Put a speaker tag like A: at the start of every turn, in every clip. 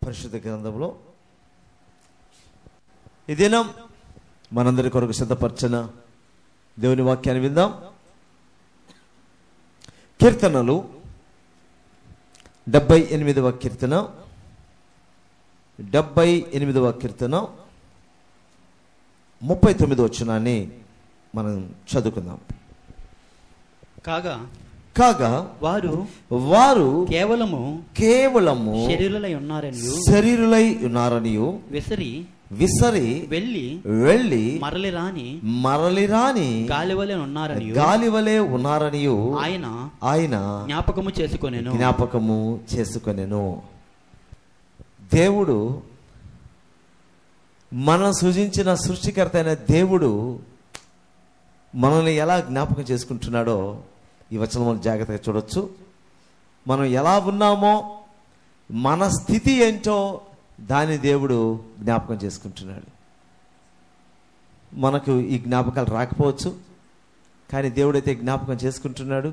A: పరిశుద్ధ గ్రంథంలో ఈ దినం మనందరి కొరకు సిద్ధపరచిన దేవుని వాక్యాన్ని విందాం. కీర్తనలు 78వ కీర్తన 39వ వచనాన్ని మనం చదువుకుందాం. కాగా వారు కేవలము శరీరులై ఉన్నారనియు విసరి వెళ్ళి మరలి రాని గాలివలే ఉన్నారనియు ఆయన జ్ఞాపకము చేసుకొనెను. దేవుడు, మనం సృజించిన సృష్టికర్త అయిన దేవుడు మనల్ని ఎలా జ్ఞాపకం చేసుకుంటున్నాడో ఈ వచనంలో జాగ్రత్తగా చూడొచ్చు. మనం ఎలా ఉన్నామో, మన స్థితి ఏంటో దాన్ని దేవుడు జ్ఞాపకం చేసుకుంటున్నాడు. మనకు ఈ జ్ఞాపకాలు రాకపోవచ్చు, కానీ దేవుడైతే జ్ఞాపకం చేసుకుంటున్నాడు.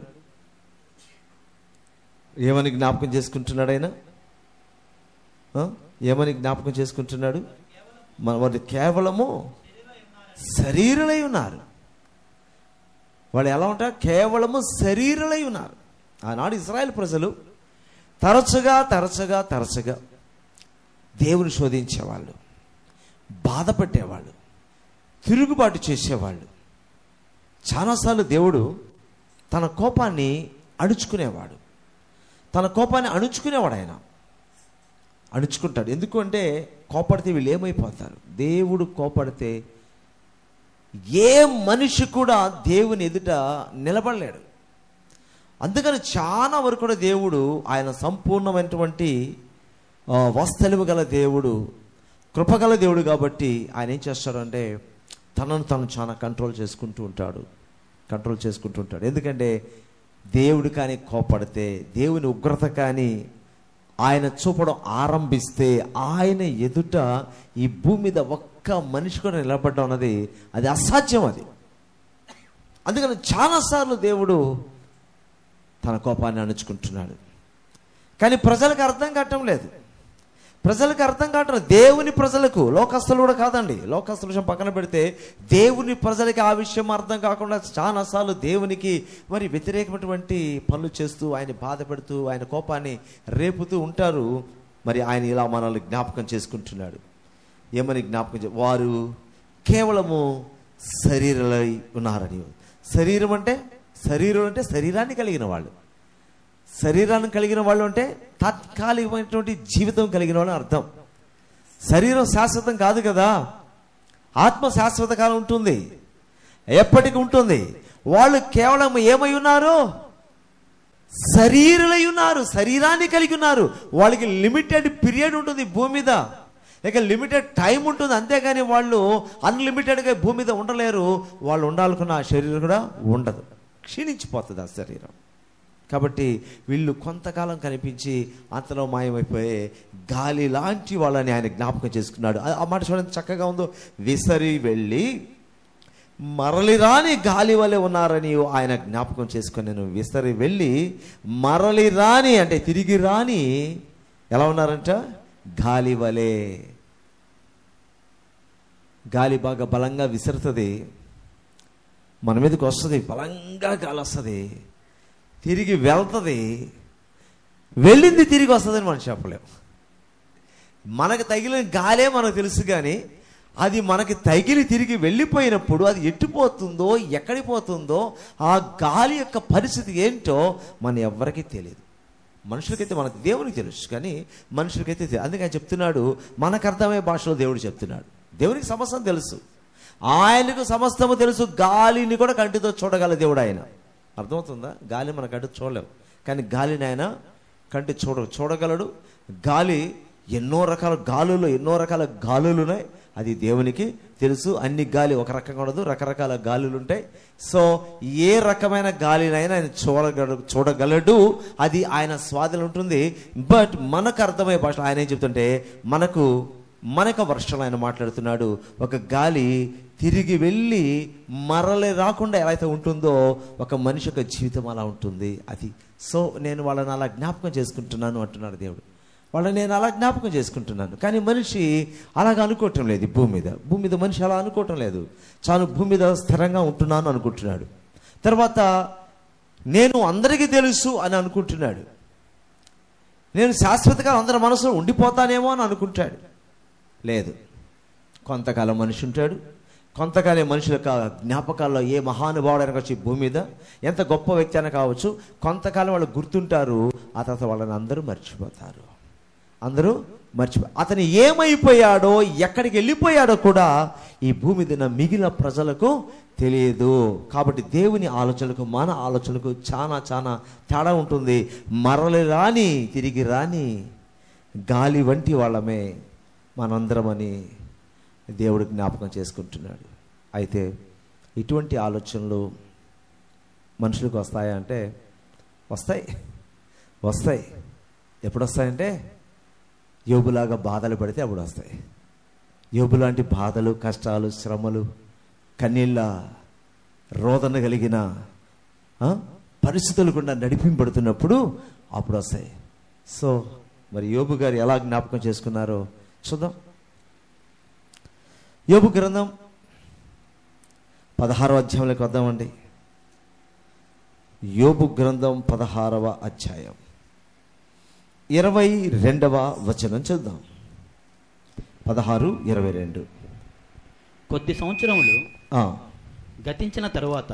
A: ఏమని జ్ఞాపకం చేసుకుంటున్నాడు ఆయన? ఏమని జ్ఞాపకం చేసుకుంటున్నాడు? వారు కేవలము శరీరులై ఉన్నారు. వాళ్ళు ఎలా ఉంటారు? కేవలము శరీరులై ఉన్నారు. ఆనాడు ఇశ్రాయేలు ప్రజలు తరచుగా దేవుని శోధించేవాళ్ళు, బాధపడేవాళ్ళు, తిరుగుబాటు చేసేవాళ్ళు. చాలాసార్లు దేవుడు తన కోపాన్ని అణుచుకునేవాడు. ఆయన అణుచుకుంటాడు. ఎందుకు అంటే కోపడితే వీళ్ళు ఏమైపోతారు. దేవుడు కోపడితే ఏ మనిషి కూడా దేవుని ఎదుట నిలబడలేడు. అందుకని చాలా వరకు కూడా దేవుడు ఆయన సంపూర్ణమైనటువంటి వాస్తవిక గల దేవుడు, కృపగల దేవుడు కాబట్టి ఆయన ఏం చేస్తాడంటే తను చాలా కంట్రోల్ చేసుకుంటూ ఉంటాడు. ఎందుకంటే దేవుడు కానీ కోపడితే, దేవుని ఉగ్రత కానీ ఆయన చూపడం ఆరంభిస్తే ఆయన ఎదుట ఈ భూమి మీద ఒక్క మనిషి కూడా నిలబడడం అన్నది అది అసాధ్యం. అందుకని చాలాసార్లు దేవుడు తన కోపాన్ని అణుచుకుంటున్నాడు. కానీ ప్రజలకు అర్థం కావటం లేదు. దేవుని ప్రజలకు, లోకస్తులు కూడా కాదండి, లోకస్తుల విషయం పక్కన పెడితే దేవుని ప్రజలకి ఆ విషయం అర్థం కాకుండా చాలాసార్లు దేవునికి మరి వ్యతిరేకమైనటువంటి పనులు చేస్తూ ఆయన బాధ పెడుతూ ఆయన కోపాన్ని రేపుతూ ఉంటారు. మరి ఆయన ఇలా మనల్ని జ్ఞాపకం చేసుకుంటున్నాడు. ఏమని జ్ఞాపకం? వారు కేవలము శరీరులై ఉన్నారని. శరీరం అంటే శరీరాన్ని కలిగిన వాళ్ళు. శరీరాన్ని కలిగిన వాళ్ళు అంటే తాత్కాలికమైనటువంటి జీవితం కలిగిన వాళ్ళు అర్థం. శరీరం శాశ్వతం కాదు కదా. ఆత్మ శాశ్వత కాలం ఉంటుంది, ఎప్పటికీ ఉంటుంది. వాళ్ళు కేవలం ఏమై ఉన్నారు? శరీరులై ఉన్నారు, శరీరాన్ని కలిగి ఉన్నారు. వాళ్ళకి లిమిటెడ్ పీరియడ్ ఉంటుంది భూమి మీద, ఇక లిమిటెడ్ టైం ఉంటుంది. అంతేగాని వాళ్ళు అన్లిమిటెడ్గా భూమి మీద ఉండలేరు. వాళ్ళు ఉండాలనుకున్న ఆ శరీరం కూడా ఉండదు, క్షీణించిపోతుంది ఆ శరీరం. కాబట్టి వీళ్ళు కొంతకాలం కనిపించి అంతలో మాయమైపోయే గాలి లాంటి వాళ్ళని ఆయన జ్ఞాపకం చేసుకున్నాడు. ఆ మాట చూడండి చక్కగా ఉందో. విసరి వెళ్ళి మరలి రాని గాలి వలె ఉన్నారని ఆయన జ్ఞాపకం చేసుకున్నాను. విసరి వెళ్ళి మరలి రాని అంటే తిరిగి రాని ఎలా ఉన్నారంట? గాలి వలె. గాలి బాగా బలంగా విసురుతుంది, మన మీదకి వస్తుంది, బలంగా గాలి వస్తుంది, తిరిగి వెళ్తుంది. వెళ్ళింది తిరిగి వస్తుందని మనం చెప్పలేము. మనకు తగిలిన గాలే మనకు తెలుసు, కానీ అది మనకి తగిలి తిరిగి వెళ్ళిపోయినప్పుడు అది ఎట్టిపోతుందో, ఎక్కడికి పోతుందో, ఆ గాలి యొక్క పరిస్థితి ఏంటో మన ఎవ్వరికీ తెలియదు. మనుషులకైతే మనకు, దేవునికి తెలుసు, కానీ మనుషులకైతే తెలియదు. అందుకని చెప్తున్నాడు, మనకు అర్థమయ్యే భాషలో దేవుడు చెప్తున్నాడు. దేవునికి సమస్తం తెలుసు, ఆయనకు సమస్తము తెలుసు. గాలిని కూడా కంటితో చూడగల దేవుడు ఆయన. అర్థమవుతుందా? గాలి మన కంటి చూడలేము, కానీ గాలిని ఆయన కంటి చూడగలడు. గాలి ఎన్నో రకాల గాలులు ఉన్నాయి, అది దేవునికి తెలుసు. అన్ని గాలి ఒక రకంగా ఉండదు, రకరకాల గాలులు ఉంటాయి. సో ఏ రకమైన గాలినైనా ఆయన చూడగలడు, అది ఆయన స్వాధీనం ఉంటుంది. బట్ మనకు అర్థమయ్యే భాష ఆయన ఏం చెప్తుంటే, మనకు వర్షంలో ఆయన మాట్లాడుతున్నాడు. ఒక గాలి తిరిగి వెళ్ళి మరలి రాకుండా ఎలా అయితే ఉంటుందో ఒక మనిషి యొక్క జీవితం అలా ఉంటుంది. అది సో నేను వాళ్ళని అలా జ్ఞాపకం చేసుకుంటున్నాను అంటున్నాడు దేవుడు. వాళ్ళని నేను అలా జ్ఞాపకం చేసుకుంటున్నాను. కానీ మనిషి అలాగ అనుకోవటం లేదు. భూమి మీద మనిషి అలా అనుకోవటం లేదు. చాలు భూమి మీద స్థిరంగా ఉంటున్నాను అనుకుంటున్నాడు. తర్వాత నేను అందరికీ తెలుసు అని అనుకుంటున్నాడు. నేను శాశ్వతంగా అందరి మనసులో ఉండిపోతానేమో అని అనుకుంటాడు. లేదు, కొంతకాలం మనిషి ఉంటాడు. కొంతకాలం మనుషుల యొక్క జ్ఞాపకాల్లో ఏ మహానుభావుడైనా వచ్చి భూమి మీద ఎంత గొప్ప వ్యక్తి అయినా కావచ్చు, కొంతకాలం వాళ్ళు గుర్తుంటారు. ఆ తర్వాత వాళ్ళని అందరూ మర్చిపోతారు. అతను ఏమైపోయాడో, ఎక్కడికి వెళ్ళిపోయాడో కూడా ఈ భూమి మీద మిగిలిన ప్రజలకు తెలియదు. కాబట్టి దేవుని ఆలోచనలకు మన ఆలోచనలకు చాలా చాలా తేడా ఉంటుంది. తిరిగి రాని గాలి వంటి వాళ్ళమే మనందరమని దేవుడు జ్ఞాపకం చేసుకుంటున్నాడు. అయితే ఇటువంటి ఆలోచనలు మనుషులకు వస్తాయా అంటే వస్తాయి. ఎప్పుడు వస్తాయంటే యోబులాగా బాధలు పడితే అప్పుడు వస్తాయి. యోబు లాంటి బాధలు, కష్టాలు, శ్రమలు, కన్నీళ్ళ రోదన కలిగిన పరిస్థితులు కూడా నడిపింపబడుతున్నప్పుడు అప్పుడు వస్తాయి. సో మరి యోబు గారు ఎలా జ్ఞాపకం చేసుకున్నారో చూద్దాం. యోబు గ్రంథం 16వ అధ్యాయంలోకి వద్దామండి. యోబు గ్రంథం 16వ అధ్యాయం 22వ వచనం చదువుదాం. 16:22.
B: కొద్ది సంవత్సరములు గతించిన తరువాత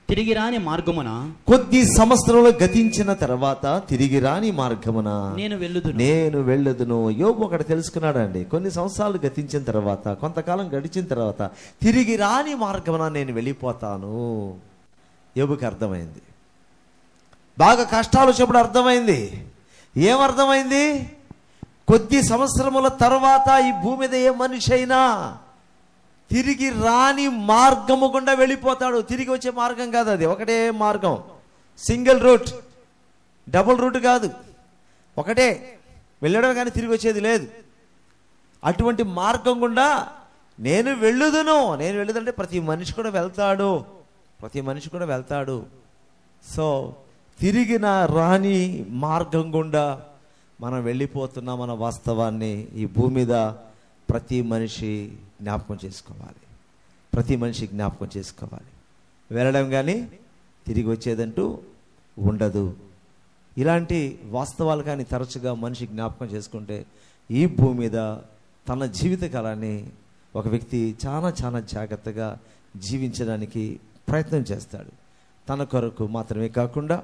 B: తిరిగి రాని మార్గమున,
A: కొద్ది సంవత్సరంలో గతించిన తర్వాత తిరిగి రాని మార్గమున నేను వెళ్ళుదును. యోబు ఒకటి తెలుసుకున్నాడండి. కొన్ని సంవత్సరాలు గతించిన తర్వాత, కొంతకాలం గడిచిన తర్వాత తిరిగి రాని మార్గమున నేను వెళ్ళిపోతాను. యోబుకి అర్థమైంది. బాగా కష్టాలు వచ్చినప్పుడు అర్థమైంది. ఏమర్థమైంది? కొద్ది సంవత్సరముల తర్వాత ఈ భూమి మీద ఏ మనిషి అయినా తిరిగి రాని మార్గము గుండా వెళ్ళిపోతాడు. తిరిగి వచ్చే మార్గం కాదు అది, ఒకటే మార్గం, సింగిల్ రూట్, డబుల్ రూట్ కాదు, ఒకటే వెళ్ళడం కానీ తిరిగి వచ్చేది లేదు. అటువంటి మార్గం గుండా నేను వెళ్ళుదంటే ప్రతి మనిషి కూడా వెళ్తాడు. సో తిరిగిన రాని మార్గం గుండా మనం వెళ్ళిపోతున్నాం మన వాస్తవాన్ని ఈ భూమి మీద ప్రతి మనిషి జ్ఞాపకం చేసుకోవాలి. వెళ్ళడం కానీ తిరిగి వచ్చేదంటూ ఉండదు. ఇలాంటి వాస్తవాలు కానీ తరచుగా మనిషి జ్ఞాపకం చేసుకుంటే ఈ భూమి మీద తన జీవితకాలాన్ని ఒక వ్యక్తి చాలా చాలా జాగ్రత్తగా జీవించడానికి ప్రయత్నం చేస్తాడు. తన కొరకు మాత్రమే కాకుండా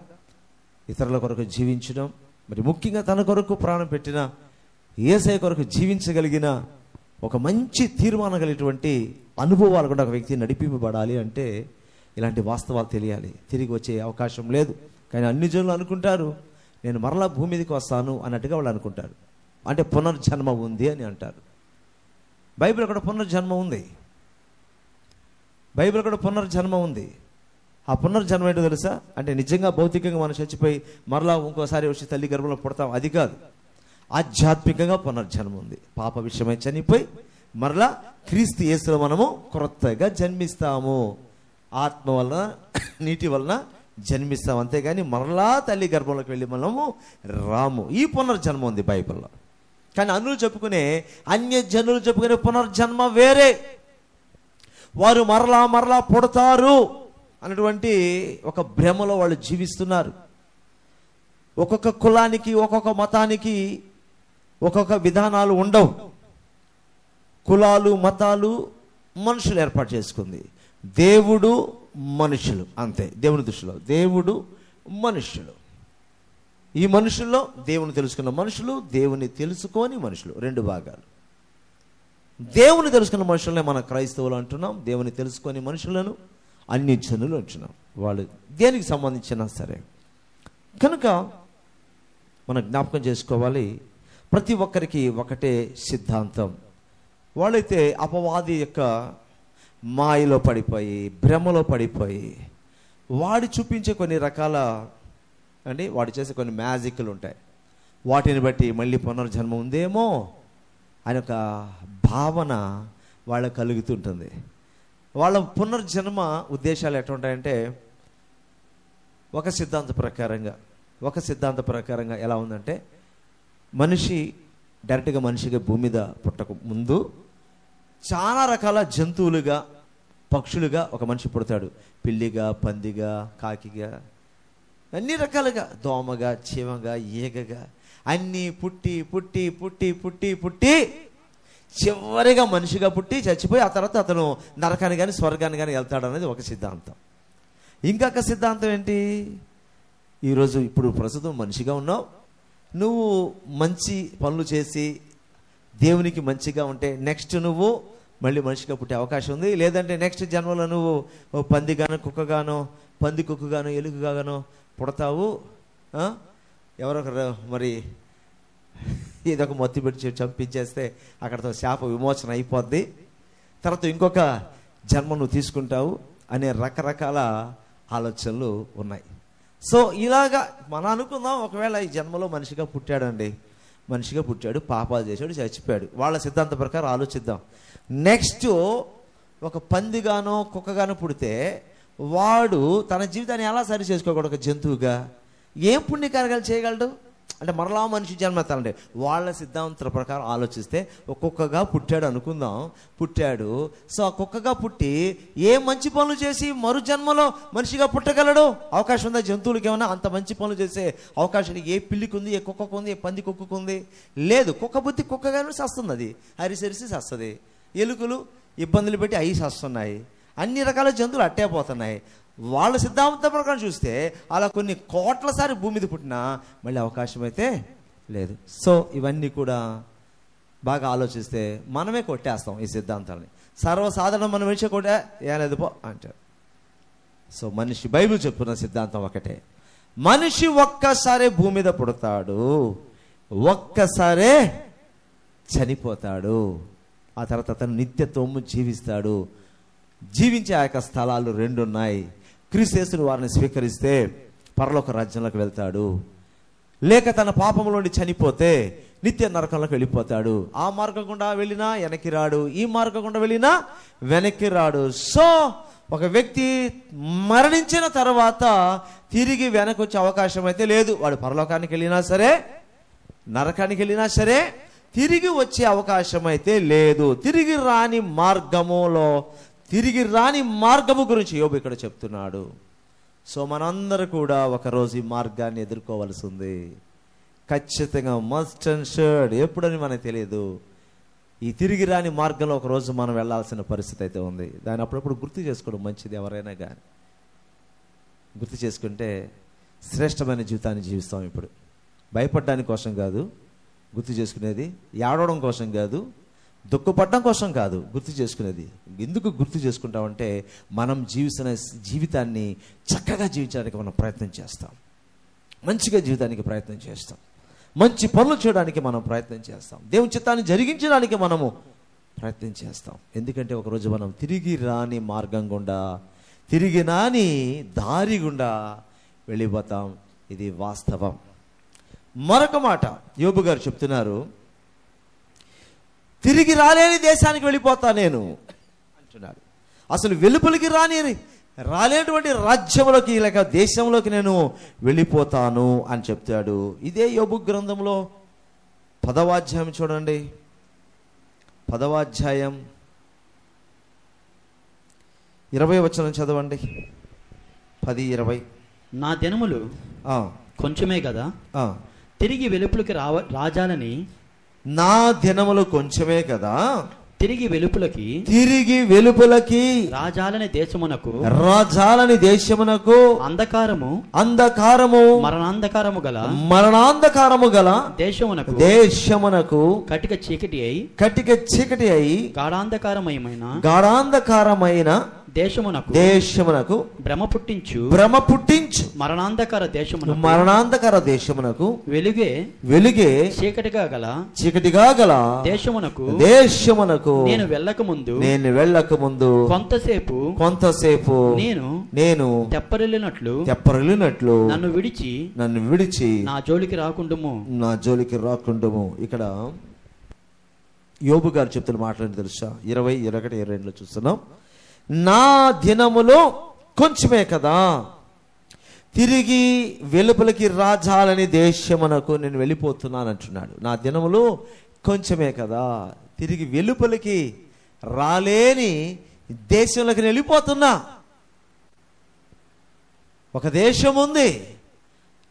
A: ఇతరుల కొరకు జీవించడం, మరి ముఖ్యంగా తన కొరకు ప్రాణం పెట్టిన యేసయ్య కొరకు జీవించగలిగిన ఒక మంచి తీర్మానం కలిగినటువంటి అనుభవాలు కూడా ఒక వ్యక్తి నడిపింపబడాలి అంటే ఇలాంటి వాస్తవాలు తెలియాలి. తిరిగి వచ్చే అవకాశం లేదు. కానీ అన్ని జనులు అనుకుంటారు నేను మరలా భూమి మీదకి వస్తాను అన్నట్టుగా వాళ్ళు అనుకుంటారు. అంటే పునర్జన్మ ఉంది అని అంటారు. బైబిల్ కూడా పునర్జన్మ ఉంది. ఆ పునర్జన్మ ఏంటో తెలుసా? అంటే నిజంగా భౌతికంగా మనం చచ్చిపోయి మరలా ఇంకోసారి వచ్చి తల్లి గర్భంలో పుడతాం, అది కాదు. ఆధ్యాత్మికంగా పునర్జన్మ ఉంది. పాప విషయమై చనిపోయి మరలా క్రీస్తు యేసులో మనము క్రొత్తగా జన్మిస్తాము. ఆత్మ వలన నీటి వలన జన్మిస్తాం, అంతేగాని మరలా తల్లి గర్భంలోకి వెళ్ళి మనము రాము. ఈ పునర్జన్మ ఉంది బైబిల్లో. కానీ అన్య జనులు చెప్పుకునే పునర్జన్మ వేరే. వారు మరలా పుడతారు అన్నటువంటి ఒక భ్రమలో వాళ్ళు జీవిస్తున్నారు. ఒక్కొక్క కులానికి, ఒక్కొక్క మతానికి ఒక్కొక్క విధానాలు ఉండవు. కులాలు, మతాలు మనుషులు ఏర్పాటు చేసుకుంది. దేవుడు, మనుషులు, అంతే. దేవుని దృష్టిలో దేవుడు, మనుషులు. ఈ మనుషుల్లో దేవుని తెలుసుకున్న మనుషులు, దేవుని తెలుసుకోని మనుషులు, రెండు భాగాలు. దేవుని తెలుసుకున్న మనుషులనే మన క్రైస్తవులు అంటున్నాం. దేవుని తెలుసుకొని మనుషులను అన్ని జనులు అంటున్నాం. వాళ్ళు దేనికి సంబంధించినా సరే. కనుక మనం జ్ఞాపకం చేసుకోవాలి, ప్రతి ఒక్కరికి ఒకటే సిద్ధాంతం. వాళ్ళైతే అపవాది యొక్క మాయలో పడిపోయి, భ్రమలో పడిపోయి, వాడు చూపించే కొన్ని రకాల వాడు చేసే కొన్ని మ్యాజిక్లు ఉంటాయి. వాటిని బట్టి మళ్ళీ పునర్జన్మ ఉందేమో అని ఒక భావన వాళ్ళకు కలుగుతుంటుంది. వాళ్ళ పునర్జన్మ ఉద్దేశాలు ఎట్లా ఉంటాయంటే ఒక సిద్ధాంత ప్రకారంగా ఎలా ఉందంటే మనిషి డైరెక్ట్గా మనిషిగా భూమి మీద పుట్టక ముందు చాలా రకాల జంతువులుగా, పక్షులుగా ఒక మనిషి పుడతాడు. పిల్లిగా, పందిగా, కాకిగా, అన్ని రకాలుగా, దోమగా, చీమగా, ఈగగా, అన్నీ పుట్టి పుట్టి పుట్టి పుట్టి పుట్టి చివరిగా మనిషిగా పుట్టి చచ్చిపోయి ఆ తర్వాత అతను నరకాన్ని కానీ స్వర్గాన్ని కానీ వెళ్తాడు అనేది ఒక సిద్ధాంతం. ఇంకొక సిద్ధాంతం ఏంటి? ఈరోజు ఇప్పుడు ప్రస్తుతం మనిషిగా ఉన్నావు, నువ్వు మంచి పనులు చేసి దేవునికి మంచిగా ఉంటే నెక్స్ట్ నువ్వు మళ్ళీ మనిషిగా పుట్టే అవకాశం ఉంది. లేదంటే నెక్స్ట్ జన్మలో నువ్వు పందిగానో, కుక్కగానో, పంది కుక్కగానో, ఎలుగుగానో పుడతావు. ఎవరొకరు మరి ఇదొక మొత్తి పెట్టి చంపించేస్తే అక్కడతో శాప విమోచన అయిపోద్ది, తర్వాత ఇంకొక జన్మ నువ్వు తీసుకుంటావు అనే రకరకాల ఆలోచనలు ఉన్నాయి. సో ఇలాగా మనం అనుకుందాం, ఒకవేళ ఈ జన్మలో మనిషిగా పుట్టాడండి, మనిషిగా పుట్టాడు, పాపాలు చేశాడు, చచ్చిపోయాడు. వాళ్ళ సిద్ధాంత ప్రకారం ఆలోచిద్దాం. నెక్స్ట్ ఒక పందిగానో కుక్కగానో పుడితే వాడు తన జీవితాన్ని ఎలా సరి చేసుకోకూడదు? ఒక జంతువుగా ఏం పుణ్యకార్యాలు చేయగలడు అంటే మరలా మనిషి జన్మెత్తాలంటే వాళ్ళ సిద్ధాంతాల ప్రకారం ఆలోచిస్తే ఒక్కొక్కగా పుట్టాడు అనుకుందాం, పుట్టాడు. సో ఆ కుక్కగా పుట్టి ఏ మంచి పనులు చేసి మరు జన్మలో మనిషిగా పుట్టగలడు? అవకాశం ఉందా? జంతువులకి ఏమన్నా అంత మంచి పనులు చేసే అవకాశం ఏ పిల్లికి ఉంది, ఏ కుక్కకు ఉంది, ఏ పంది కుక్కకు ఉంది? లేదు. కుక్క బుద్ధి కుక్కగానే వస్తుంది, అది అరిసరిసి వస్తుంది. ఎలుకలు ఇబ్బందులు పెట్టి అవి వస్తున్నాయి. అన్ని రకాల జంతువులు అట్టే పోతున్నాయి. వాళ్ళ సిద్ధాంత ప్రకారం చూస్తే అలా కొన్ని కోట్ల సారి భూమి మీద పుట్టినా మళ్ళీ అవకాశం అయితే లేదు. సో ఇవన్నీ కూడా బాగా ఆలోచిస్తే మనమే కొట్టేస్తాం ఈ సిద్ధాంతాలని. సర్వసాధారణ మనం మనిషి కొట్టే ఏలేదు పో అంటారు. సో మనిషి బైబిల్ చెప్తున్న సిద్ధాంతం ఒకటే, మనిషి ఒక్కసారే భూమి మీద పుడతాడు, ఒక్కసారే చనిపోతాడు, ఆ తర్వాత అతను నిత్యత్వము జీవిస్తాడు. జీవించే ఆ యొక్క స్థలాలు రెండు ఉన్నాయి. క్రీస్తును వారిని స్వీకరిస్తే పరలోక రాజ్యంలోకి వెళ్తాడు, లేక తన పాపంలోండి చనిపోతే నిత్య నరకంలోకి వెళ్ళిపోతాడు. ఆ మార్గం గుండా వెళ్ళినా వెనక్కి రాడు, ఈ మార్గం గుండా వెళ్ళినా వెనక్కి రాడు. సో ఒక వ్యక్తి మరణించిన తర్వాత తిరిగి వెనక్కి వచ్చే అవకాశం అయితే లేదు. వాడు పరలోకానికి వెళ్ళినా సరే, నరకానికి వెళ్ళినా సరే తిరిగి వచ్చే అవకాశం అయితే లేదు. తిరిగి రాని మార్గము గురించి యోబు ఇక్కడ చెప్తున్నాడు. సో మనందరూ కూడా ఒకరోజు ఈ మార్గాన్ని ఎదుర్కోవాల్సి ఉంది ఖచ్చితంగా. Must and should. ఎప్పుడని మనకు తెలియదు. ఈ తిరిగి రాని మార్గంలో ఒకరోజు మనం వెళ్ళాల్సిన పరిస్థితి అయితే ఉంది. దాన్ని అప్పుడప్పుడు గుర్తు చేసుకోవడం మంచిది. ఎవరైనా కానీ గుర్తు చేసుకుంటే శ్రేష్టమైన జీవితాన్ని జీవిస్తాం. ఇప్పుడు భయపడడానికి కోసం కాదు గుర్తు చేసుకునేది, ఏడవడం కోసం కాదు, దుఃఖపడడం కోసం కాదు గుర్తు చేసుకునేది. ఎందుకు గుర్తు చేసుకుంటామంటే మనం జీవిస్తున్న జీవితాన్ని చక్కగా జీవించడానికి మనం ప్రయత్నం చేస్తాం, మంచిగా జీవితానికి ప్రయత్నం చేస్తాం, మంచి పనులు చేయడానికి మనం ప్రయత్నం చేస్తాం, దేవుని చిత్తాన్ని జరిగించడానికి మనము ప్రయత్నం చేస్తాం. ఎందుకంటే ఒకరోజు మనం తిరిగి రాని మార్గం గుండా, తిరిగి రాని దారి గుండా వెళ్ళిపోతాం. ఇది వాస్తవం. మరొక మాట యోబు గారు చెప్తున్నారు, తిరిగి రాలేని దేశానికి వెళ్ళిపోతా నేను అంటున్నాడు. అసలు వెలుపలికి రాలేటువంటి రాజ్యంలోకి లేక దేశంలోకి నేను వెళ్ళిపోతాను అని చెప్తాడు. ఇదే యోబు గ్రంథంలో 10వ అధ్యాయం చూడండి. 10వ అధ్యాయం 20వ వచనం చదవండి. 10:20.
B: నా దినములు కొంచెమే కదా, తిరిగి వెలుపులకి రాజాలని.
A: నా దినములు కొంచెమే కదా,
B: తిరిగి
A: వెలుపలకి
B: రాజాలని దేశమునకు
A: అంధకారము మరణాంధకారము గల దేశమునకు
B: కటిక చీకటి అయి
A: గాఢాంధకారమైన దేశమునకు భ్రమ పుట్టించు మరణాంధకార దేశమునకు వెలుగే చీకటిగా గల దేశమునకు నేను వెళ్ళక ముందు కొంతసేపు నేను తెప్పరిల్లినట్లు నన్ను విడిచి నా జోలికి రాకుండుము. ఇక్కడ యోబు గారు చెప్తున్న మాటలు తెలుసా? 20, 21, 22 చూస్తున్నాం. నా దినములో కొంచెమే కదా, తిరిగి వెలుపలికి రాజాలని దేశమునకు నేను వెళ్ళిపోతున్నాను అంటున్నాడు. నా దినములు కొంచెమే కదా, తిరిగి వెలుపలికి రాలేని దేశంలోకి నేను వెళ్ళిపోతున్నా. ఒక దేశం ఉంది,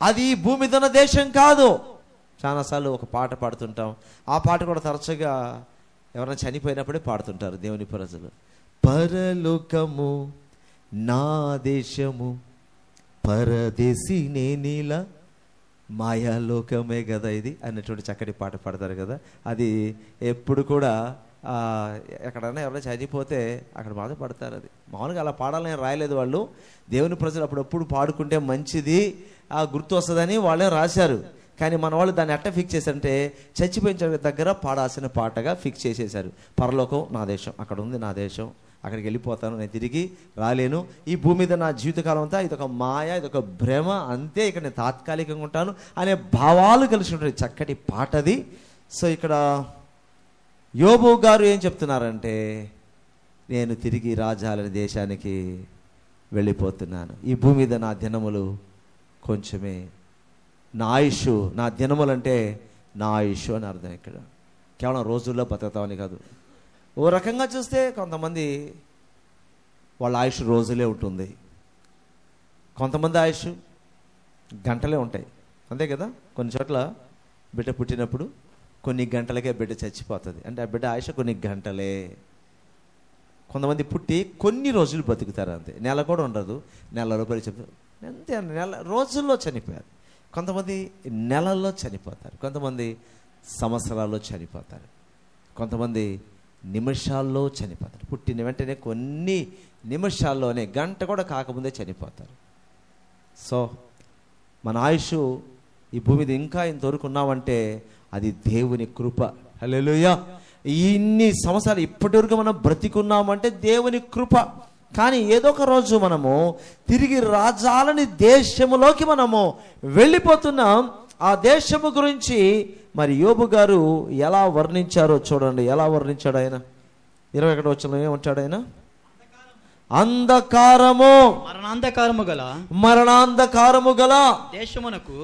A: అది భూమి మీద ఉన్న దేశం కాదు. చాలాసార్లు ఒక పాట పాడుతుంటాం, ఆ పాట కూడా తరచుగా ఎవరైనా చనిపోయినప్పుడే పాడుతుంటారు దేవుని ప్రజలు. పరలోకము నా దేశము, పరదేశి నేనిలా, మాయాలోకమే కదా ఇది అన్నటువంటి చక్కటి పాట పాడతారు కదా. అది ఎప్పుడు కూడా ఎక్కడైనా ఎవరైనా చనిపోతే అక్కడ బాధ పడతారు. అది మామూలుగా అలా పాడాలని రాయలేదు వాళ్ళు. దేవుని ప్రజలు అప్పుడప్పుడు పాడుకుంటే మంచిది, గుర్తు వస్తుందని వాళ్ళే రాశారు. కానీ మన వాళ్ళు దాన్ని ఎట్ట ఫిక్స్ చేశారంటే చచ్చిపోయిన దగ్గర పాడాల్సిన పాటగా ఫిక్స్ చేసేశారు. పరలోకం నా దేశం, అక్కడ ఉంది నా దేశం, అక్కడికి వెళ్ళిపోతాను, నేను తిరిగి రాలేను, ఈ భూమి మీద నా జీవితకాలం అంతా ఇదొక మాయ, ఇదొక భ్రమ, అంతే, ఇక్కడ నేను తాత్కాలికంగా ఉంటాను అనే భావాలు కలిసి ఉంటుంది. చక్కటి పాటది. సో ఇక్కడ యోబు గారు ఏం చెప్తున్నారంటే, నేను తిరిగి రాజాలని దేశానికి వెళ్ళిపోతున్నాను, ఈ భూమి మీద నా దినములు కొంచెమే, నా ఆయుష్, నా దినములు అంటే నా ఆయుష్ అని అర్థం. ఇక్కడ కేవలం రోజుల్లో బతుకుతామని కాదు. ఓ రకంగా చూస్తే కొంతమంది వాళ్ళ ఆయుష్ రోజులే ఉంటుంది, కొంతమంది ఆయుష్ గంటలే ఉంటాయి, అంతే కదా. కొన్ని చోట్ల బిడ్డ పుట్టినప్పుడు కొన్ని గంటలకే బిడ్డ చచ్చిపోతుంది, అంటే ఆ బిడ్డ ఆయుష్ కొన్ని గంటలే. కొంతమంది పుట్టి కొన్ని రోజులు బతుకుతారు, అంతే, నెల కూడా ఉండదు, నెల రూపాయలు చెప్తారు అంతే, నెల రోజుల్లో చనిపోయారు. కొంతమంది నెలల్లో చనిపోతారు, కొంతమంది సంవత్సరాల్లో చనిపోతారు, కొంతమంది నిమిషాల్లో చనిపోతారు. పుట్టిన వెంటనే కొన్ని నిమిషాల్లోనే, గంట కూడా కాకముందే చనిపోతారు. సో మన ఆయుష్ ఈ భూమి మీద ఇంకా ఇంతవరకు ఉన్నామంటే అది దేవుని కృప. హల్లెలూయా. ఇన్ని సంవత్సరాలు ఇప్పటి వరకు మనం బ్రతికున్నామంటే దేవుని కృప. కానీ ఏదో ఒక రోజు మనము తిరిగి రాజాలని దేశములోకి మనము వెళ్ళిపోతున్నాం. ఆ దేశము గురించి మరి యోబు గారు ఎలా వర్ణించారో చూడండి. ఎలా వర్ణించాడు ఆయన? 21వ వచనంలో ఏమంటాడు ఆయన? అంధకారము,
B: మరణాంధకారము గల
A: దేశమునకు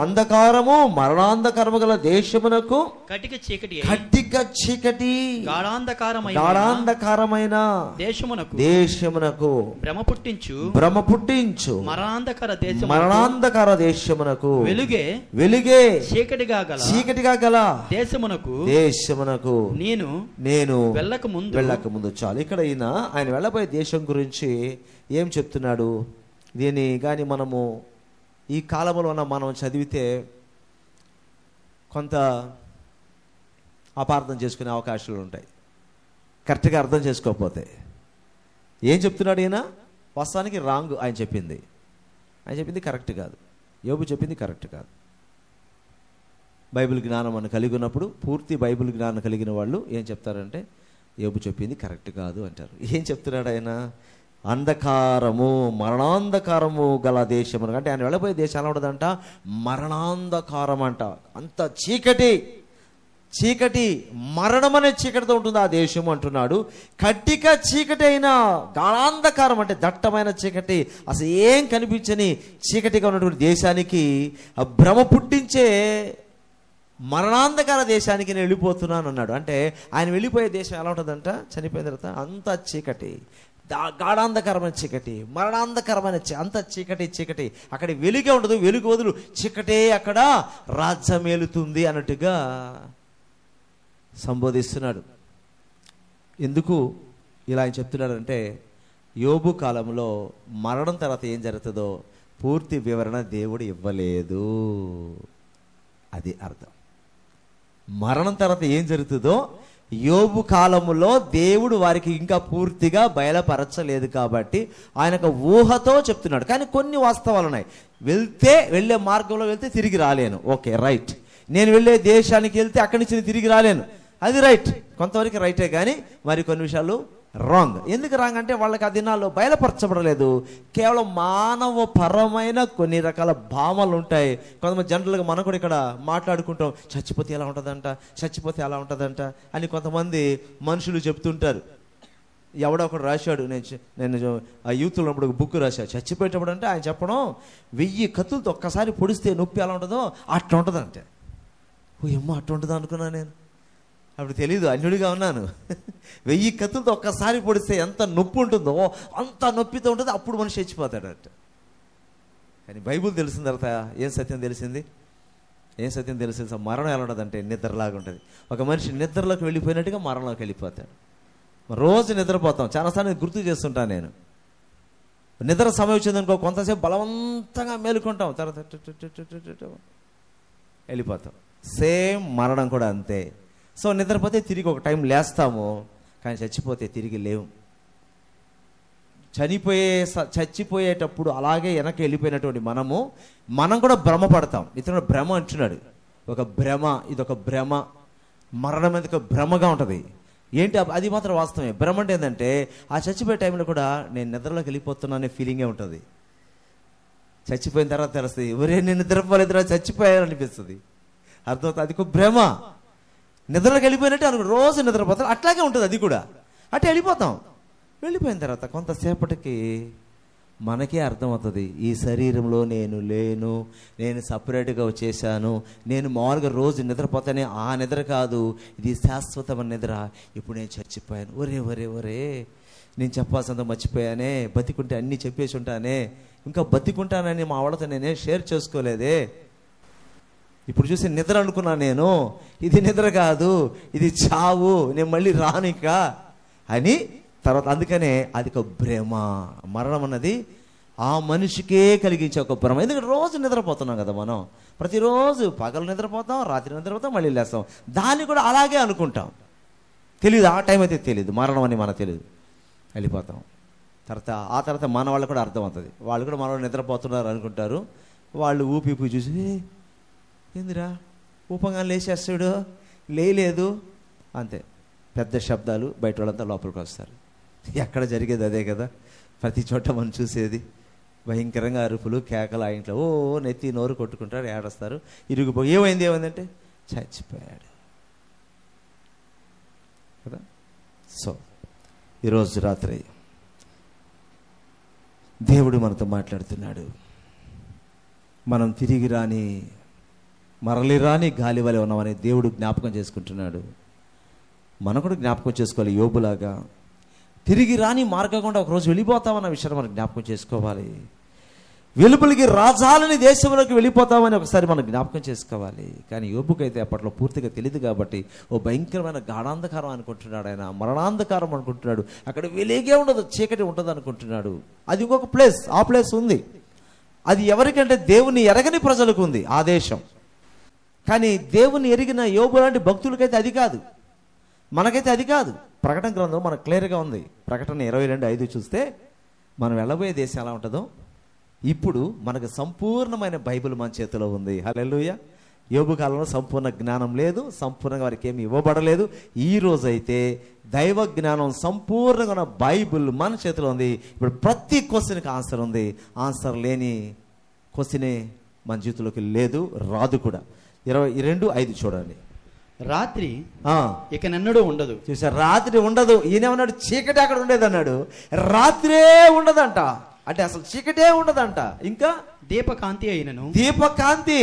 A: అంధకారము, మరణాంధకారము గల దేశమునకు
B: కటిక
A: చీకటి గాఢాంధకారమైన దేశమునకు భ్రమ పుట్టించు మరణాంధకార దేశమునకు వెలుగే చీకటిగా గల దేశమునకు నేను వెళ్ళక ముందు. చాలు. ఇక్కడ ఆయన వెళ్ళబోయే దేశం గురించి ఏం చెప్తున్నాడు? దీన్ని కానీ మనము ఈ కాలంలో మనం చదివితే కొంత అపార్థం చేసుకునే అవకాశాలు ఉంటాయి, కరెక్ట్గా అర్థం చేసుకోకపోతే. ఏం చెప్తున్నాడు ఈయన? వాస్తవానికి రాంగ్ ఆయన చెప్పింది కరెక్ట్ కాదు. యోబు చెప్పింది కరెక్ట్ కాదు. బైబిల్ జ్ఞానం అని కలిగి ఉన్నప్పుడు, పూర్తి బైబిల్ జ్ఞానం కలిగిన వాళ్ళు ఏం చెప్తారంటే యోబు చెప్పింది కరెక్ట్ కాదు అంటారు. ఏం చెప్తున్నాడు ఆయన? అంధకారము, మరణాంధకారము గల దేశము. అంటే ఆయన వెళ్ళబోయే దేశం ఎలా ఉండదంట? మరణాంధకారం అంట. అంత చీకటి మరణం అనే చీకటితో ఉంటుంది ఆ దేశము అంటున్నాడు. కట్టిక చీకటి అయినా గాఢాంధకారం అంటే దట్టమైన చీకటి, అసలు ఏం కనిపించని చీకటిగా ఉన్నటువంటి దేశానికి భ్రమ పుట్టించే మరణాంధకార దేశానికి నేను వెళ్ళిపోతున్నాను అన్నాడు. అంటే ఆయన వెళ్ళిపోయే దేశం ఎలా ఉంటుందంట? చనిపోయిన తర్వాత అంత చీకటి, గాఢాంధకరమైన చీకటి, మరణాంధకరమైన అంత చీకటి. అక్కడ వెలుగే ఉండదు, వెలుగు వదులు చీకటే అక్కడ రాజ్యమేలుతుంది అన్నట్టుగా సంబోధిస్తున్నాడు. ఎందుకు ఇలా ఆయన చెప్తున్నాడంటే, యోబు కాలంలో మరణం తర్వాత ఏం జరుగుతుందో పూర్తి వివరణ దేవుడు ఇవ్వలేదు. అది అర్థం. మరణం తర్వాత ఏం జరుగుతుందో యోబు కాలములో దేవుడు వారికి ఇంకా పూర్తిగా బయలుపరచలేదు కాబట్టి ఆయనకు ఊహతో చెప్తున్నాడు. కానీ కొన్ని వాస్తవాలు ఉన్నాయి. వెళ్ళే మార్గంలో వెళ్తే తిరిగి రాలేను, ఓకే రైట్. నేను వెళ్ళే దేశానికి వెళ్తే అక్కడి నుంచి తిరిగి రాలేను, అది రైట్, కొంతవరకు రైటే. కానీ మరి కొన్ని విషయాలు రాంగ్. ఎందుకు రాంగ్ అంటే వాళ్ళకి ఆ దినాల్లో బయలుపరచబడలేదు. కేవలం మానవ పరమైన కొన్ని రకాల భావనలు ఉంటాయి. కొంతమంది జనరల్గా మనం కూడా ఇక్కడ మాట్లాడుకుంటాం, చచ్చిపోతే ఎలా ఉంటుందంట అని కొంతమంది మనుషులు చెప్తుంటారు. ఎవడో ఒకడు రాశాడు, నేను ఆ యూత్లో ఉన్నప్పుడు ఒక బుక్ రాశాడు, చచ్చిపోయేటప్పుడు అంటే ఆయన చెప్పడం 1000 కత్తులతో ఒక్కసారి పొడిస్తే నొప్పి ఎలా ఉంటుందో అట్లా ఉంటుంది అంటే. ఓ ఏమో అట్లా ఉంటుందో అనుకున్నా నేను, అప్పుడు తెలీదు, అన్యుడిగా ఉన్నాను. 1000 కత్తులతో ఒక్కసారి పొడిస్తే ఎంత నొప్పి ఉంటుందో అంత నొప్పితో ఉంటుంది, అప్పుడు మనిషి చచ్చిపోతాడట. కానీ బైబుల్ తెలిసిన తర్వాత ఏం సత్యం తెలిసింది? మరణం ఎలా ఉంటుందంటే నిద్రలాగా ఉంటుంది. ఒక మనిషి నిద్రలోకి వెళ్ళిపోయినట్టుగా మరణంలోకి వెళ్ళిపోతాడు. రోజు నిద్రపోతాం, చాలాసార్లు గుర్తు చేస్తుంటాను నేను. నిద్ర సమయం వచ్చిందనుకో కొంతసేపు బలవంతంగా మేలుకుంటాం, తర్వాత వెళ్ళిపోతాం. సేమ్ మరణం కూడా అంతే. సో నిద్రపోతే తిరిగి ఒక టైం లేస్తాము, కానీ చచ్చిపోతే తిరిగి లేవు. చచ్చిపోయేటప్పుడు అలాగే వెనక్కి వెళ్ళిపోయినటువంటి మనం కూడా భ్రమపడతాం. ఇతను భ్రమ అంటున్నాడు, ఒక భ్రమ, ఇదొక భ్రమ. మరణం అనేది ఒక భ్రమగా ఉంటుంది. ఏంటి అది మాత్రం వాస్తవమే. భ్రమ అంటే ఏంటంటే ఆ చచ్చిపోయే టైంలో కూడా నేను నిద్రలోకి వెళ్ళిపోతున్నా అనే ఫీలింగే ఉంటుంది. చచ్చిపోయిన తర్వాత తెలుస్తుంది, ఎవరే నేను నిద్రపోలేదురా చచ్చిపోయాను అనిపిస్తుంది. అర్థమవుతుంది, అది ఒక భ్రమ. నిద్రలోకి వెళ్ళిపోయినట్టే అనుకో, రోజు నిద్రపోతాం, అట్లాగే ఉంటుంది అది కూడా. అట్టే వెళ్ళిపోయిన తర్వాత కొంతసేపటికి మనకే అర్థమవుతుంది, ఈ శరీరంలో నేను లేను, నేను సపరేట్గా వచ్చేసాను, నేను మామూలుగా రోజు నిద్రపోతానే ఆ నిద్ర కాదు, ఇది శాశ్వతమైన నిద్ర, ఇప్పుడు నేను చచ్చిపోయాను. ఒరే నేను చెప్పాల్సినంత మర్చిపోయానే, బతికుంటే అన్నీ చెప్పేసి ఉంటానే, ఇంకా బతికుంటానని మా వాళ్ళతో నేనే షేర్ చేసుకోలేదే, ఇప్పుడు చూసి నిద్ర అనుకున్నా నేను, ఇది నిద్ర కాదు, ఇది చావు, నేను మళ్ళీ రానిక అని. తర్వాత అందుకనే అది ఒక భ్రమ. మరణం అన్నది ఆ మనిషికే కలిగించే ఒక భ్రమ. ఎందుకంటే రోజు నిద్రపోతున్నాం కదా మనం, ప్రతిరోజు పగలు నిద్రపోతాం, రాత్రి నిద్రపోతాం, మళ్ళీ లేస్తాం. దాన్ని కూడా అలాగే అనుకుంటాం. తెలియదు, ఆ టైం అయితే తెలియదు మరణం అని మనకు తెలియదు, వెళ్ళిపోతాం. ఆ తర్వాత మన వాళ్ళు కూడా అర్థమవుతుంది, వాళ్ళు కూడా మన వాళ్ళు నిద్రపోతున్నారు అనుకుంటారు. వాళ్ళు ఊపి చూసి ఏందిరా ఊపంగా లేచేస్తాడు, లేదు అంతే, పెద్ద శబ్దాలు, బయట వాళ్ళంతా లోపలికి వస్తారు. ఎక్కడ జరిగేది అదే కదా, ప్రతి చోట మనం చూసేది. భయంకరంగా అరుపులు, కేకలు, ఆ ఇంట్లో ఓ నెత్తి నోరు కొట్టుకుంటారు, ఏడొస్తారు, ఇరుగుపోయి ఏమైందంటే చచ్చిపోయాడు కదా. సో ఈరోజు రాత్రి దేవుడు మనతో మాట్లాడుతున్నాడు. మనం తిరిగి రాని, మరలి రాని గాలి వలె ఉన్నామని దేవుడు జ్ఞాపకం చేసుకుంటున్నాడు. మనం కూడా జ్ఞాపకం చేసుకోవాలి. యోబులాగా తిరిగి రాని మార్గకుండా ఒకరోజు వెళ్ళిపోతామన్న విషయాన్ని మనం జ్ఞాపకం చేసుకోవాలి. వెలుపలికి రాజాలని దేశంలోకి వెళ్ళిపోతామని ఒకసారి మనం జ్ఞాపకం చేసుకోవాలి. కానీ యోబుకైతే అప్పట్లో పూర్తిగా తెలియదు కాబట్టి ఓ భయంకరమైన గాఢాంధకారం అనుకుంటున్నాడు, ఆయన మరణాంధకారం అనుకుంటున్నాడు. అక్కడ వెలిగే ఉండదు, చీకటి ఉంటుంది అనుకుంటున్నాడు. అది ఇంకొక ప్లేస్, ఆ ప్లేస్ ఉంది. అది ఎవరికంటే దేవుని ఎరగని ప్రజలకు ఉంది ఆ దేశం. కానీ దేవుని ఎరిగిన యోబు లాంటి భక్తులకైతే అది కాదు, మనకైతే అది కాదు. ప్రకటన గ్రంథం మనకు క్లియర్గా ఉంది. ప్రకటన 22:5 చూస్తే మనం వెళ్ళబోయే దేశం ఎలా ఉంటుందో ఇప్పుడు మనకు సంపూర్ణమైన బైబిల్ మన చేతిలో ఉంది. హల్లెలూయా. యోబు కాలంలో సంపూర్ణ జ్ఞానం లేదు, సంపూర్ణంగా వారికి ఏమి ఇవ్వబడలేదు. ఈ రోజైతే దైవ జ్ఞానం సంపూర్ణంగా బైబిల్ మన చేతిలో ఉంది. ఇప్పుడు ప్రతి క్వశ్చన్కి ఆన్సర్ ఉంది. ఆన్సర్ లేని క్వశ్చనే మన జీవితంలోకి లేదు, రాదు కూడా. 22:5 చూడండి.
B: రాత్రి ఇక నన్నడు ఉండదు.
A: చూసారు, రాత్రి ఉండదు. ఈయనేమన్నాడు, చీకటి అక్కడ ఉండేది అన్నాడు, రాత్రే ఉండదంట. అంటే అసలు చీకటే ఉండదంట. ఇంకా
B: దీపకాంతి అయినను,
A: దీపకాంతి,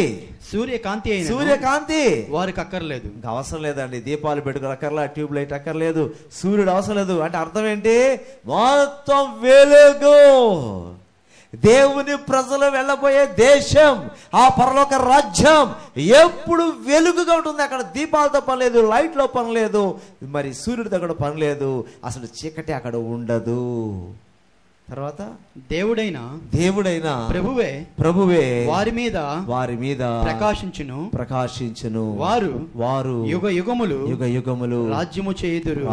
B: సూర్యకాంతి అయిన,
A: సూర్యకాంతి
B: వారికి అక్కర్లేదు.
A: ఇంకా అవసరం లేదండి. దీపాలు పెట్టుకుని అక్కర్లా, ట్యూబ్ లైట్ అక్కర్లేదు, సూర్యుడు అవసరం లేదు. అంటే అర్థం ఏంటి? మొత్తం వెలుగు. దేవుని ప్రజలు వెళ్ళబోయే దేశం, ఆ పరలోక రాజ్యం ఎప్పుడు వెలుగుగా ఉంటుంది. అక్కడ దీపాలతో పని లేదు, లైట్లో పని లేదు, మరి సూర్యుడితో కూడా పని లేదు, అసలు చీకటి అక్కడ ఉండదు. తర్వాత దేవుడైన ప్రభువే వారి మీద ప్రకాశించును. వారు యుగ యుగములు రాజ్యము చేయుదురు.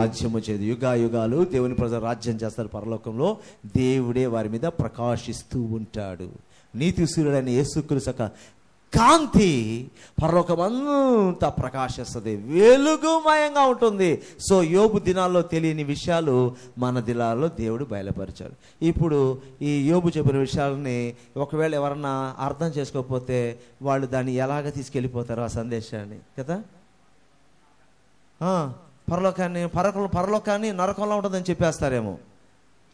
A: యుగాలు దేవుని ప్రజలు రాజ్యం చేస్తారు పరలోకంలో. దేవుడే వారి మీద ప్రకాశిస్తూ ఉంటాడు. నీతి సూర్యుడైన యేసుక్రీస్తు కాంతి పరలోకమంతా ప్రకాశిస్తుంది, వెలుగుమయంగా ఉంటుంది. సో యోబు దినాల్లో తెలియని విషయాలు మన దినాల్లో దేవుడు బయలుపరిచాడు. ఇప్పుడు ఈ యోబు చెప్పిన విషయాలని ఒకవేళ ఎవరన్నా అర్థం చేసుకోకపోతే వాళ్ళు దాన్ని ఎలాగ తీసుకెళ్ళిపోతారు ఆ సందేశాన్ని కదా. పరలోకాన్ని నరకంలో ఉంటుందని చెప్పేస్తారేమో,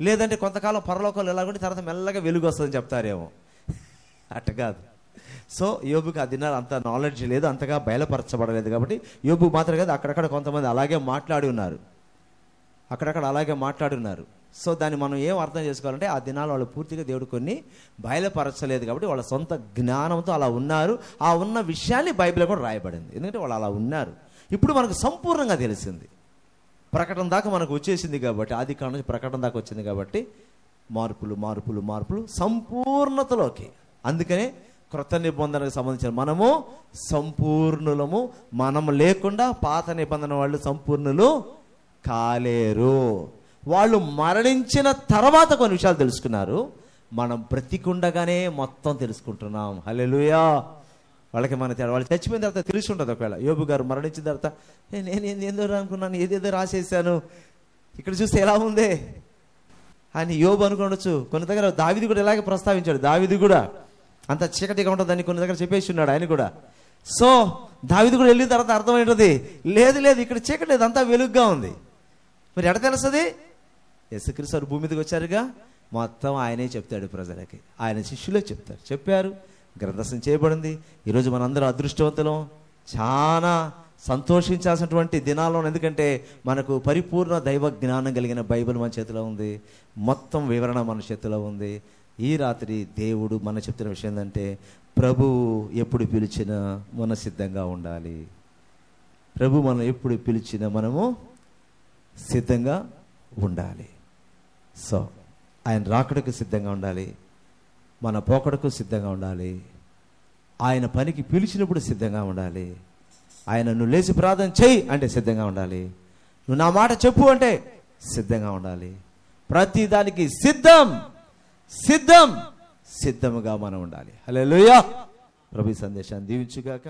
A: లేదంటే కొంతకాలం పరలోకాలు ఎలాగంటే తర్వాత మెల్లగా వెలుగు వస్తుందని చెప్తారేమో. అట్ట కాదు. సో యోబుకి ఆ దినాలు అంత నాలెడ్జ్ లేదు, అంతగా బయలుపరచబడలేదు. కాబట్టి యోబు మాత్రం కాదు, అక్కడక్కడ కొంతమంది అలాగే మాట్లాడి ఉన్నారు, సో దాన్ని మనం ఏం అర్థం చేసుకోవాలంటే ఆ దినాలు వాళ్ళు పూర్తిగా దేవుడు కొన్ని బయలుపరచలేదు కాబట్టి వాళ్ళ సొంత జ్ఞానంతో అలా ఉన్నారు. ఆ ఉన్న విషయాన్ని బైబిల్లో కూడా రాయబడింది, ఎందుకంటే వాళ్ళు అలా ఉన్నారు. ఇప్పుడు మనకు సంపూర్ణంగా తెలిసింది, ప్రకటన దాకా మనకు వచ్చేసింది కాబట్టి, ఆది కాండం నుంచి ప్రకటన దాకా వచ్చింది కాబట్టి మార్పులు సంపూర్ణతలోకి. అందుకనే క్రొత్త నిబంధనకు సంబంధించిన మనము సంపూర్ణులము. మనం లేకుండా పాత నిబంధన వాళ్ళు సంపూర్ణులు కాలేరు. వాళ్ళు మరణించిన తర్వాత కొన్ని విషయాలు తెలుసుకున్నారు, మనం బ్రతికుండగానే మొత్తం తెలుసుకుంటున్నాం. హల్లెలూయా. వాళ్ళకి మన తేడా, వాళ్ళు చచ్చిపోయిన తర్వాత తెలిసి ఉంటుంది. ఒకవేళ యోబు గారు మరణించిన తర్వాత నేను ఏందో అనుకున్నాను, ఏదేదో రాసేసాను, ఇక్కడ చూస్తే ఎలా ఉంది అని యోబు అనుకోవచ్చు. కొన్ని దగ్గర దావీదు కూడా ఇలాగే ప్రస్తావించాడు. దావీదు కూడా అంత చీకటిగా ఉంటుందని కొన్ని దగ్గర చెప్పేసి ఉన్నాడు ఆయన కూడా. సో దావీదు కూడా వెళ్ళిన తర్వాత అర్థమైంటుంది, లేదు ఇక్కడ చీకటి లేదు, అంతా వెలుగుగా ఉంది. మరి ఎడ తెలుస్తుంది? యేసుక్రీస్తు వారు భూమి మీదకి వచ్చారుగా, మొత్తం ఆయనే చెప్తాడు ప్రజలకి, ఆయన శిష్యులే చెప్పారు, గ్రంథస్థం చేయబడింది. ఈరోజు మనందరం అదృష్టవంతులం, చాలా సంతోషించాల్సినటువంటి దినాల్లో. ఎందుకంటే మనకు పరిపూర్ణ దైవ జ్ఞానం కలిగిన బైబిల్ మన చేతిలో ఉంది, మొత్తం వివరణ మన చేతిలో ఉంది. ఈ రాత్రి దేవుడు మన చెప్తున్న విషయం ఏంటంటే, ప్రభువు ఎప్పుడు పిలిచినా మనం సిద్ధంగా ఉండాలి. ప్రభు మనం ఎప్పుడు పిలిచినా మనము సిద్ధంగా ఉండాలి. సో ఆయన రాకడకు సిద్ధంగా ఉండాలి, మన పోకడకు సిద్ధంగా ఉండాలి, ఆయన పనికి పిలిచినప్పుడు సిద్ధంగా ఉండాలి. ఆయన నువ్వు లేచి ప్రార్థన చెయ్యి అంటే సిద్ధంగా ఉండాలి, నువ్వు నా మాట చెప్పు అంటే సిద్ధంగా ఉండాలి. ప్రతి దానికి సిద్ధముగా మనం ఉండాలి. హల్లెలూయా. ప్రభు సందేశాన్ని దీవించుగాక.